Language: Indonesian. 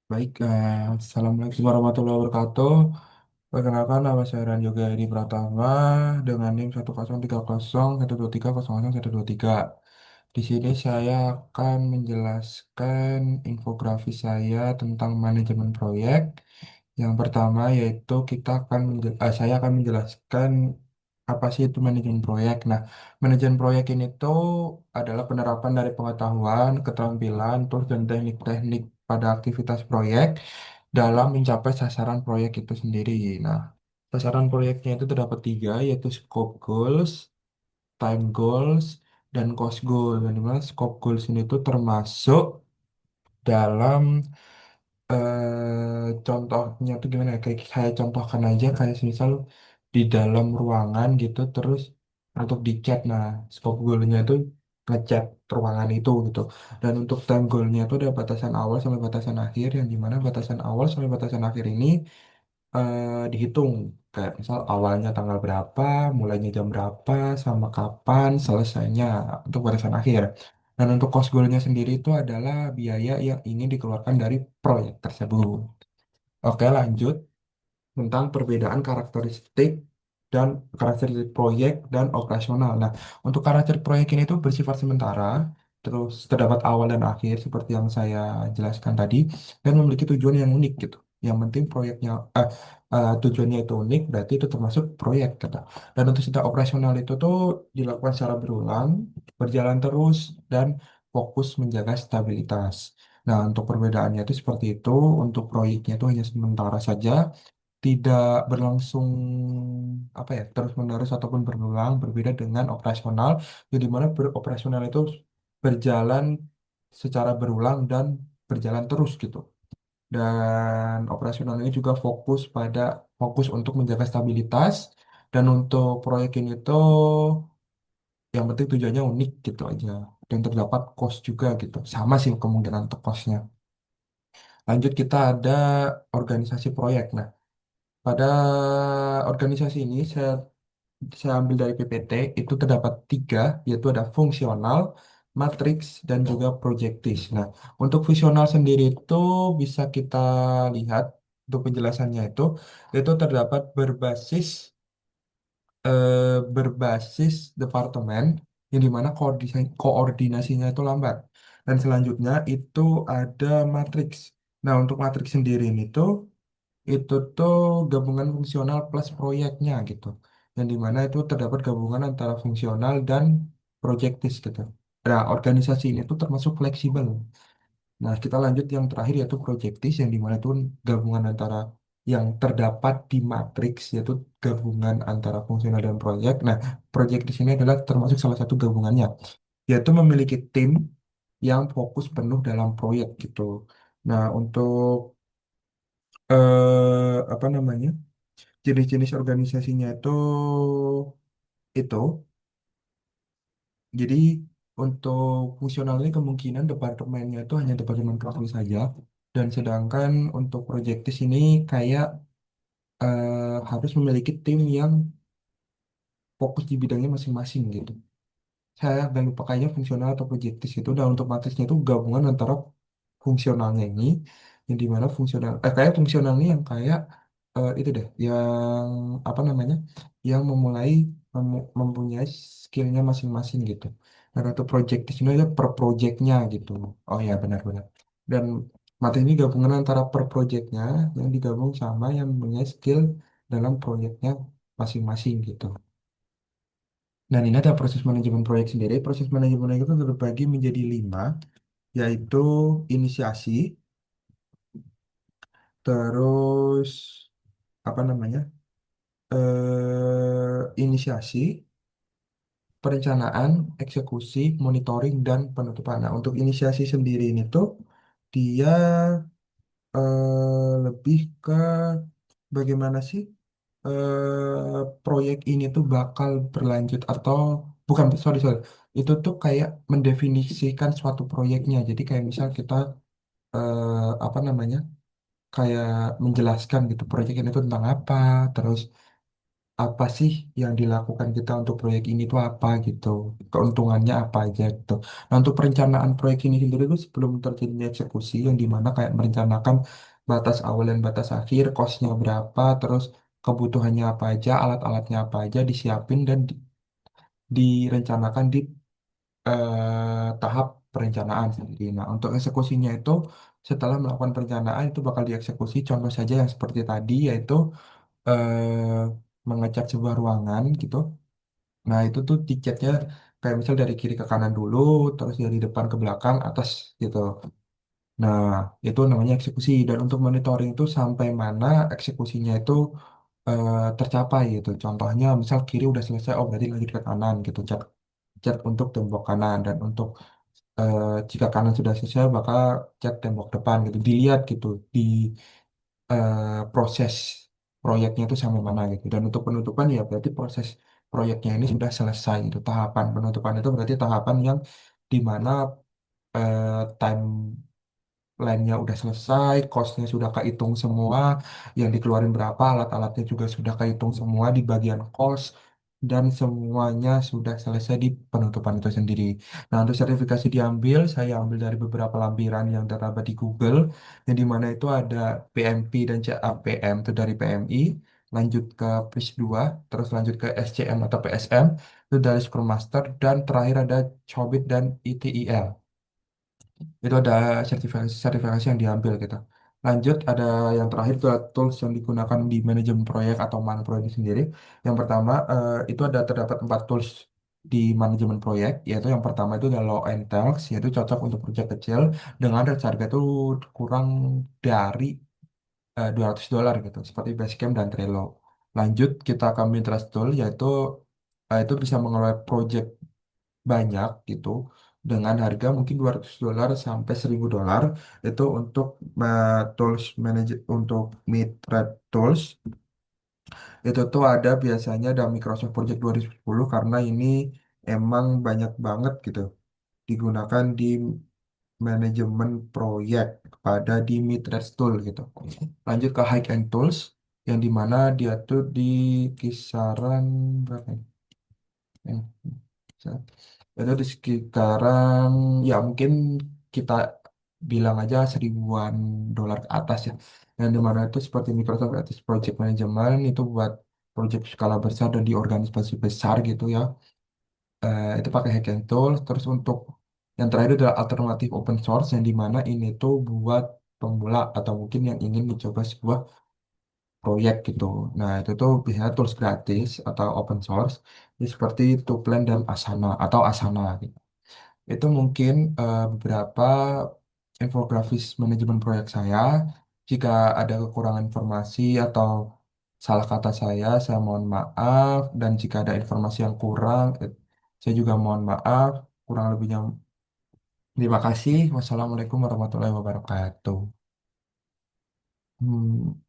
Baik, Assalamualaikum warahmatullahi wabarakatuh. Perkenalkan, nama saya Ran Yoga Edi Pratama dengan NIM 1030123001123. Di sini saya akan menjelaskan infografis saya tentang manajemen proyek. Yang pertama yaitu saya akan menjelaskan apa sih itu manajemen proyek. Nah, manajemen proyek ini tuh adalah penerapan dari pengetahuan, keterampilan, tools dan teknik-teknik pada aktivitas proyek dalam mencapai sasaran proyek itu sendiri. Nah, sasaran proyeknya itu terdapat tiga, yaitu scope goals, time goals, dan cost goal. Yang dimana scope goals ini tuh termasuk dalam contohnya tuh gimana ya? Kayak saya contohkan aja kayak misal di dalam ruangan gitu, terus untuk dicat. Nah, scope goalnya itu ngecat ruangan itu gitu. Dan untuk time goalnya itu ada batasan awal sampai batasan akhir, yang dimana batasan awal sampai batasan akhir ini dihitung kayak misal awalnya tanggal berapa, mulainya jam berapa, sama kapan selesainya untuk batasan akhir. Dan untuk cost goalnya sendiri itu adalah biaya yang ingin dikeluarkan dari proyek tersebut. Oke, lanjut tentang perbedaan karakteristik proyek dan operasional. Nah, untuk karakter proyek ini tuh bersifat sementara, terus terdapat awal dan akhir seperti yang saya jelaskan tadi, dan memiliki tujuan yang unik gitu. Yang penting tujuannya itu unik, berarti itu termasuk proyek kata. Dan untuk secara operasional itu tuh dilakukan secara berulang, berjalan terus, dan fokus menjaga stabilitas. Nah, untuk perbedaannya itu seperti itu. Untuk proyeknya itu hanya sementara saja, tidak berlangsung apa ya terus-menerus ataupun berulang, berbeda dengan operasional, jadi mana beroperasional itu berjalan secara berulang dan berjalan terus gitu. Dan operasional ini juga fokus untuk menjaga stabilitas. Dan untuk proyek ini tuh yang penting tujuannya unik gitu aja, dan terdapat cost juga gitu, sama sih kemungkinan untuk costnya. Lanjut, kita ada organisasi proyek. Nah, pada organisasi ini saya ambil dari PPT, itu terdapat tiga, yaitu ada fungsional, matriks, dan juga projektis. Nah, untuk fungsional sendiri itu bisa kita lihat untuk penjelasannya itu terdapat berbasis departemen, yang dimana koordinasinya itu lambat. Dan selanjutnya itu ada matriks. Nah, untuk matriks sendiri ini itu tuh gabungan fungsional plus proyeknya gitu, yang dimana itu terdapat gabungan antara fungsional dan projektis gitu. Nah, organisasi ini tuh termasuk fleksibel. Nah, kita lanjut yang terakhir yaitu projektis, yang dimana itu gabungan antara yang terdapat di matriks, yaitu gabungan antara fungsional dan proyek. Nah, projektis ini adalah termasuk salah satu gabungannya, yaitu memiliki tim yang fokus penuh dalam proyek gitu. Nah, untuk apa namanya, jenis-jenis organisasinya itu jadi untuk fungsional ini kemungkinan departemennya itu hanya departemen kalkulus saja, dan sedangkan untuk projektis ini kayak harus memiliki tim yang fokus di bidangnya masing-masing gitu. Saya agak lupa kayaknya fungsional atau projektis itu. Dan untuk matriksnya itu gabungan antara fungsionalnya ini, yang dimana kayak fungsional ini yang kayak itu deh, yang apa namanya, yang mempunyai skillnya masing-masing gitu. Nah, untuk project di sini ada per projectnya gitu. Oh ya, benar-benar. Dan materi ini gabungan antara per projectnya yang digabung sama yang mempunyai skill dalam proyeknya masing-masing gitu. Dan ini ada proses manajemen proyek sendiri. Proses manajemen proyek itu terbagi menjadi lima, yaitu inisiasi, terus apa namanya, inisiasi, perencanaan, eksekusi, monitoring, dan penutupan. Nah, untuk inisiasi sendiri ini tuh dia lebih ke bagaimana sih proyek ini tuh bakal berlanjut, atau bukan, sorry sorry, itu tuh kayak mendefinisikan suatu proyeknya. Jadi kayak misal kita apa namanya, kayak menjelaskan gitu proyek ini tuh tentang apa, terus apa sih yang dilakukan kita untuk proyek ini tuh apa gitu, keuntungannya apa aja gitu. Nah untuk perencanaan proyek ini sendiri itu sebelum terjadinya eksekusi yang dimana kayak merencanakan batas awal dan batas akhir, kosnya berapa, terus kebutuhannya apa aja, alat-alatnya apa aja disiapin dan direncanakan di tahap perencanaan sendiri. Nah untuk eksekusinya itu setelah melakukan perencanaan itu bakal dieksekusi. Contoh saja yang seperti tadi yaitu mengecat sebuah ruangan gitu. Nah, itu tuh tiketnya kayak misal dari kiri ke kanan dulu, terus dari depan ke belakang, atas gitu. Nah, itu namanya eksekusi. Dan untuk monitoring itu sampai mana eksekusinya itu tercapai gitu. Contohnya, misal kiri udah selesai, oh berarti lanjut ke kanan gitu. Cat, cat untuk tembok kanan dan untuk jika kanan sudah selesai, bakal cat tembok depan gitu. Dilihat gitu di proses proyeknya itu sampai mana gitu. Dan untuk penutupan ya berarti proses proyeknya ini sudah selesai gitu. Tahapan penutupan itu berarti tahapan yang dimana time lainnya udah selesai, costnya sudah kehitung semua, yang dikeluarin berapa, alat-alatnya juga sudah kehitung semua di bagian cost, dan semuanya sudah selesai di penutupan itu sendiri. Nah, untuk sertifikasi diambil, saya ambil dari beberapa lampiran yang terdapat di Google, yang dimana itu ada PMP dan CAPM, itu dari PMI, lanjut ke PRIS 2, terus lanjut ke SCM atau PSM, itu dari Scrum Master, dan terakhir ada COBIT dan ITIL. Itu ada sertifikasi yang diambil gitu. Lanjut ada yang terakhir itu adalah tools yang digunakan di manajemen proyek atau man proyek itu sendiri. Yang pertama itu ada terdapat 4 tools di manajemen proyek, yaitu yang pertama itu adalah Low and Task, yaitu cocok untuk proyek kecil dengan range harga itu kurang dari $200 gitu, seperti Basecamp dan Trello. Lanjut kita ke Mintras Tool, yaitu itu bisa mengelola project banyak gitu dengan harga mungkin $200 sampai $1.000 itu untuk tools manager untuk mid-rate tools itu tuh ada biasanya ada Microsoft Project 2010 karena ini emang banyak banget gitu digunakan di manajemen proyek pada di mid-rate tool gitu. Lanjut ke high-end tools yang dimana dia tuh di kisaran berapa ya? Itu di sekitaran ya mungkin kita bilang aja $1.000-an ke atas ya. Yang dimana itu seperti Microsoft Office Project Management itu buat project skala besar dan di organisasi besar gitu ya. Itu pakai Hack and Tool. Terus untuk yang terakhir itu adalah alternatif open source yang dimana ini tuh buat pemula atau mungkin yang ingin mencoba sebuah proyek gitu. Nah, itu tuh biasanya tools gratis atau open source, ya seperti Tuplan dan Asana atau Asana gitu. Itu mungkin beberapa infografis manajemen proyek saya. Jika ada kekurangan informasi atau salah kata saya mohon maaf. Dan jika ada informasi yang kurang, saya juga mohon maaf. Kurang lebihnya, terima kasih. Wassalamualaikum warahmatullahi wabarakatuh. Hmm.